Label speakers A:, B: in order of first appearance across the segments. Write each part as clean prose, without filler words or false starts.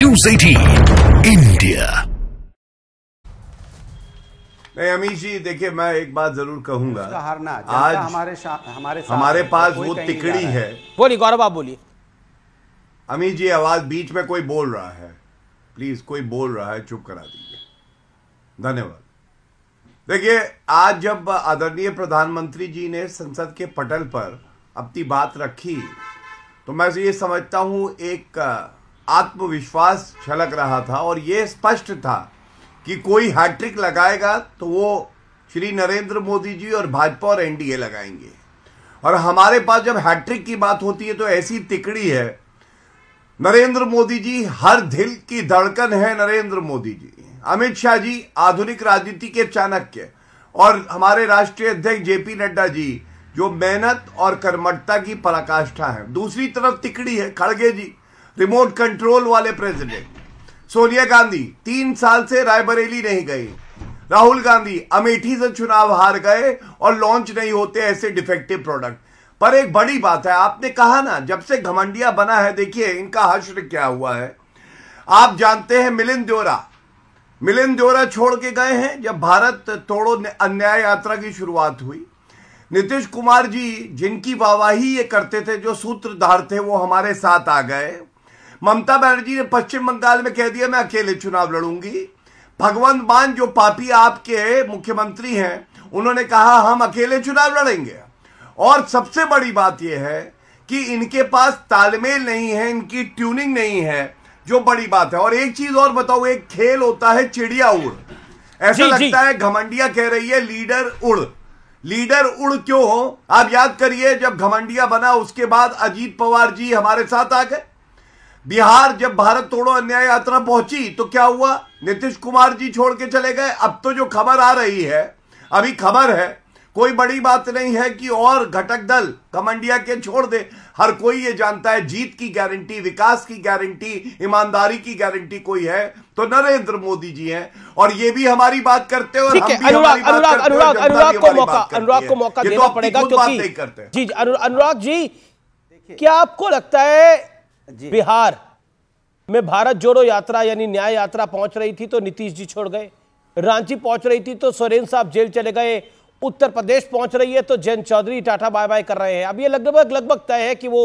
A: News 18 India.
B: नहीं अमीश जी, देखिए मैं एक बात जरूर कहूंगा,
C: आज
B: हमारे पास वो तिकड़ी है।
D: बोलिए गौरव, आप बोलिए।
B: अमीश जी, आवाज बीच में कोई बोल रहा है, प्लीज कोई बोल रहा है, चुप करा दीजिए, धन्यवाद। देखिए, आज जब आदरणीय प्रधानमंत्री जी ने संसद के पटल पर अपनी बात रखी तो मैं ये समझता हूं एक आत्मविश्वास झलक रहा था और ये स्पष्ट था कि कोई हैट्रिक लगाएगा तो वो श्री नरेंद्र मोदी जी और भाजपा और एनडीए लगाएंगे। और हमारे पास जब हैट्रिक की बात होती है तो ऐसी तिकड़ी है, नरेंद्र मोदी जी हर दिल की धड़कन है। नरेंद्र मोदी जी, अमित शाह जी आधुनिक राजनीति के चाणक्य, और हमारे राष्ट्रीय अध्यक्ष जेपी नड्डा जी जो मेहनत और कर्मठता की पराकाष्ठा है। दूसरी तरफ तिकड़ी है खड़गे जी, रिमोट कंट्रोल वाले प्रेसिडेंट। सोनिया गांधी 3 साल से रायबरेली नहीं गई। राहुल गांधी अमेठी से चुनाव हार गए और लॉन्च नहीं होते ऐसे डिफेक्टिव प्रोडक्ट। पर एक बड़ी बात है, आपने कहा ना जब से घमंडिया बना है, देखिए इनका हश्र क्या हुआ है। आप जानते हैं मिलिंद देओरा छोड़ के गए हैं जब भारत तोड़ो अन्याय यात्रा की शुरुआत हुई। नीतीश कुमार जी जिनकी वाहवाही ये करते थे, जो सूत्रधार थे, वो हमारे साथ आ गए। ममता बनर्जी ने पश्चिम बंगाल में कह दिया मैं अकेले चुनाव लड़ूंगी। भगवंत मान जो पापी आपके मुख्यमंत्री हैं, उन्होंने कहा हम अकेले चुनाव लड़ेंगे। और सबसे बड़ी बात यह है कि इनके पास तालमेल नहीं है, इनकी ट्यूनिंग नहीं है, जो बड़ी बात है। और एक चीज और बताओ, एक खेल होता है चिड़िया उड़, ऐसा लगता है घमंडिया कह रही है लीडर उड़। लीडर उड़ क्यों हो? आप याद करिए, जब घमंडिया बना उसके बाद अजीत पवार जी हमारे साथ आ गए। बिहार जब भारत तोड़ो अन्याय यात्रा पहुंची तो क्या हुआ? नीतीश कुमार जी छोड़ के चले गए। अब तो जो खबर आ रही है, अभी खबर है, कोई बड़ी बात नहीं है कि और घटक दल घमंडिया के छोड़ दे। हर कोई ये जानता है जीत की गारंटी, विकास की गारंटी, ईमानदारी की गारंटी कोई है तो नरेंद्र मोदी जी हैं। और ये भी हमारी बात करते हैं और हम भी हमारी बात करते हैं।
D: अनुराग को मौका देना पड़ेगा क्योंकि जी अनुराग जी, क्या आपको लगता है बिहार में भारत जोड़ो यात्रा यानी न्याय यात्रा पहुंच रही थी तो नीतीश जी छोड़ गए, रांची पहुंच रही थी तो सोरेन साहब जेल चले गए, उत्तर प्रदेश पहुंच रही है तो Jayant Chaudhary tata bye bye कर रहे हैं। अब ये लगभग तय है कि वो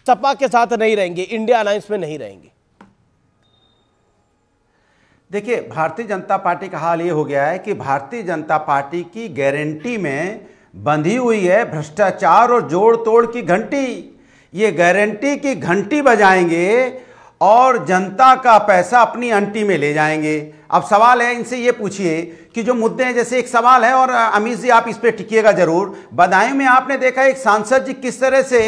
D: सपा के साथ नहीं रहेंगे, इंडिया अलायंस में नहीं रहेंगे।
C: देखिए, भारतीय जनता पार्टी का हाल ये हो गया है कि भारतीय जनता पार्टी की गारंटी में बंधी हुई है भ्रष्टाचार और जोड़ तोड़ की घंटी। ये गारंटी की घंटी बजाएंगे और जनता का पैसा अपनी अंटी में ले जाएंगे। अब सवाल है, इनसे ये पूछिए कि जो मुद्दे हैं, जैसे एक सवाल है, और अमीश जी आप इस पे टिकिएगा जरूर। बदायूं में आपने देखा एक सांसद जी किस तरह से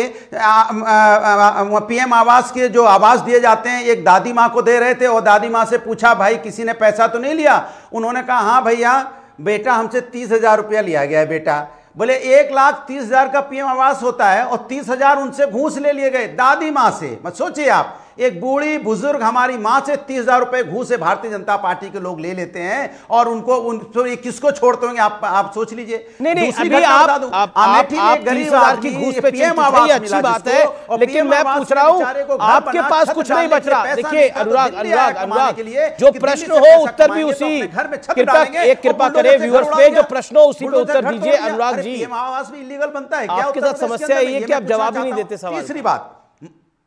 C: पीएम आवास के जो आवास दिए जाते हैं एक दादी माँ को दे रहे थे और दादी माँ से पूछा भाई किसी ने पैसा तो नहीं लिया? उन्होंने कहा हाँ भैया, बेटा हमसे 30,000 रुपया लिया गया है बेटा। बोले 1,30,000 का पीएम आवास होता है और 30,000 उनसे घूस ले लिए गए दादी माँ से। मत सोचिए आप, एक बूढ़ी बुजुर्ग हमारी माँ से 30,000 रुपए घूस से भारतीय जनता पार्टी के लोग ले लेते हैं और उनको ये किसको छोड़ते होंगे आप सोच लीजिए।
D: नहीं अभी आप गरीब आदमी घूस पे पीएम आवास अच्छी बात है, लेकिन मैं पूछ रहा हूँ आपके पास कुछ नहीं बच रहा। देखिए अनुराग, जो प्रश्न हो उत्तर भी उसी, कृपा करें व्यूअर्स पे, जो प्रश्न हो उसी पे उत्तर दीजिए। अनुराग जी,
C: आवास भी इलीगल बनता है,
D: आपके साथ समस्या ये कि आप जवाब ही नहीं देते सवाल।
C: तीसरी बात,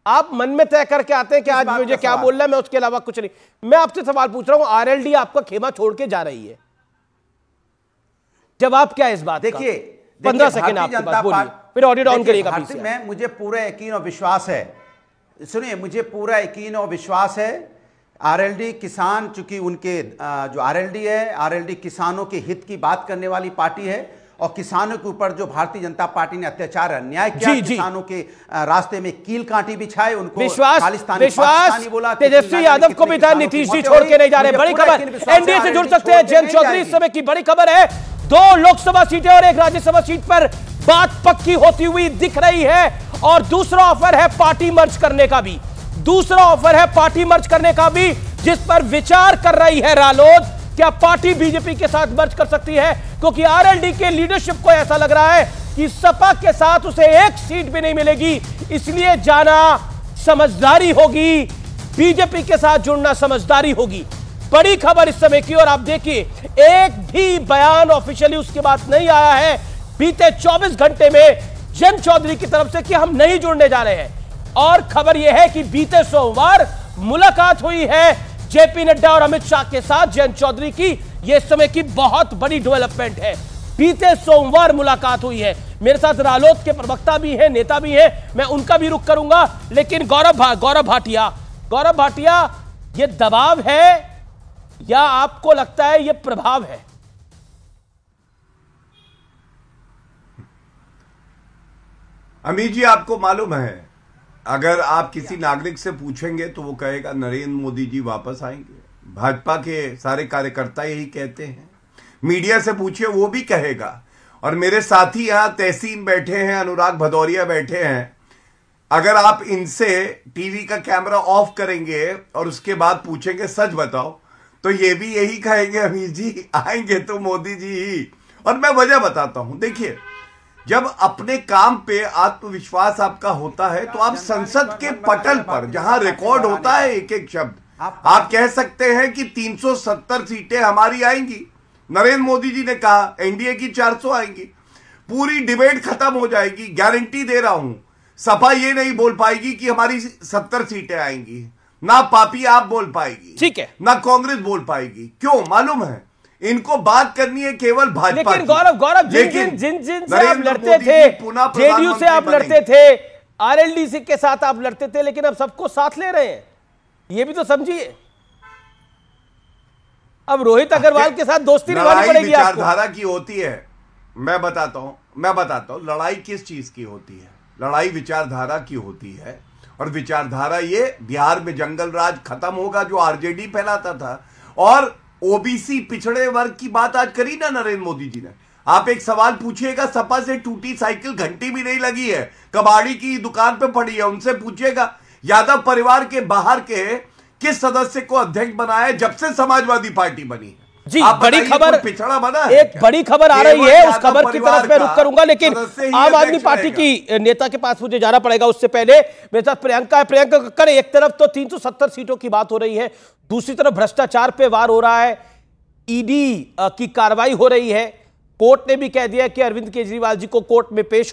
D: आप मन में तय करके आते हैं कि आज मुझे क्या बोलना है, मैं उसके अलावा कुछ नहीं। मैं आपसे सवाल पूछ रहा हूं, आरएलडी आपका खेमा छोड़ के जा रही है, जवाब क्या है इस बात?
C: देखिए
D: 15 सेकंड आपके पास, बोलिए, फिर ऑडियो ऑन करिएगा।
C: मैं मुझे पूरा यकीन और विश्वास है, सुनिए, मुझे पूरा यकीन और विश्वास है आरएलडी किसान, चूंकि उनके जो आरएलडी है, आरएलडी किसानों के हित की बात करने वाली पार्टी है और किसानों के ऊपर जो भारतीय जनता पार्टी ने अत्याचार अन्याय किया, किसानों के रास्ते में कील कांटी बिछाए, उनको
D: विश्वास तेजस्वी यादव को भी था, नीतीश जी छोड़ के नहीं जा रहे। बड़ी खबर, एनडीए से जुड़ सकते हैं जयंत चौधरी, इस समय की बड़ी खबर है। 2 लोकसभा सीटें और 1 राज्यसभा सीट पर बात पक्की होती हुई दिख रही है। और दूसरा ऑफर है पार्टी मर्ज करने का भी, जिस पर विचार कर रही है रालोद। क्या पार्टी बीजेपी के साथ मर्ज कर सकती है? क्योंकि आरएलडी के लीडरशिप को ऐसा लग रहा है कि सपा के साथ उसे 1 सीट भी नहीं मिलेगी, इसलिए जाना समझदारी होगी। बीजेपी के साथ जुड़ना समझदारी होगी। बड़ी खबर इस समय की, और आप देखिए एक भी बयान ऑफिशियली उसके बाद नहीं आया है बीते 24 घंटे में जयंत चौधरी की तरफ से कि हम नहीं जुड़ने जा रहे हैं। और खबर यह है कि बीते सोमवार मुलाकात हुई है जेपी नड्डा और अमित शाह के साथ जयंत चौधरी की। यह समय की बहुत बड़ी डेवलपमेंट है, बीते सोमवार मुलाकात हुई है। मेरे साथ रालोद के प्रवक्ता भी हैं, नेता भी हैं, मैं उनका भी रुख करूंगा। लेकिन गौरव भाटिया, यह दबाव है या आपको लगता है यह प्रभाव है?
B: अमित जी, आपको मालूम है, अगर आप किसी नागरिक से पूछेंगे तो वो कहेगा नरेंद्र मोदी जी वापस आएंगे। भाजपा के सारे कार्यकर्ता यही कहते हैं। मीडिया से पूछिए, वो भी कहेगा। और मेरे साथी यहां तहसीन बैठे हैं, अनुराग भदौरिया बैठे हैं। अगर आप इनसे टीवी का कैमरा ऑफ करेंगे और उसके बाद पूछेंगे सच बताओ, तो ये भी यही कहेंगे अमित जी आएंगे तो मोदी जी ही। और मैं वजह बताता हूं। देखिए, जब अपने काम पे आत्मविश्वास आपका होता है तो आप संसद के पटल पर, जहां रिकॉर्ड होता है एक एक शब्द, आप कह सकते हैं कि 370 सीटें हमारी आएंगी। नरेंद्र मोदी जी ने कहा एनडीए की 400 आएंगी। पूरी डिबेट खत्म हो जाएगी, गारंटी दे रहा हूं। सपा ये नहीं बोल पाएगी कि हमारी 70 सीटें आएंगी, ना पापी आप बोल पाएगी,
D: ठीक है,
B: ना कांग्रेस बोल पाएगी। क्यों? मालूम है, इनको बात करनी है केवल भाजपा।
D: लेकिन गौरव जिन से आप लड़ते थे, जेडीयू से आप लड़ते थे, आरएलडी के साथ आप लड़ते थे, लेकिन अब सबको साथ ले रहे हैं, ये भी तो समझिए। अब रोहित अग्रवाल के साथ दोस्ती निभानी पड़ेगी आपको।
B: विचारधारा की होती है। मैं बताता हूं लड़ाई किस चीज की होती है। लड़ाई विचारधारा की होती है, और विचारधारा ये बिहार में जंगल राज खत्म होगा जो आरजेडी फैलाता था, और ओबीसी पिछड़े वर्ग की बात आज करी ना नरेंद्र मोदी जी ने। आप एक सवाल पूछिएगा, सपा से टूटी साइकिल घंटी भी नहीं लगी है, कबाड़ी की दुकान पे पड़ी है, उनसे पूछिएगा यादव परिवार के बाहर के किस सदस्य को अध्यक्ष बनाया जब से समाजवादी पार्टी बनी है।
D: जी, बड़ी खबर,
B: पिछड़ा बना है,
D: एक बड़ी खबर आ रही है, उस खबर की तरफ मैं रुख करूंगा। लेकिन आम आदमी पार्टी की नेता के पास मुझे जाना पड़ेगा। उससे पहले मेरे साथ प्रियंका है। प्रियंका कक्कड़, एक तरफ तो 370 सीटों की बात हो रही है, दूसरी तरफ भ्रष्टाचार पे वार हो रहा है, ईडी की कार्रवाई हो रही है। कोर्ट ने भी कह दिया कि अरविंद केजरीवाल जी को कोर्ट में पेश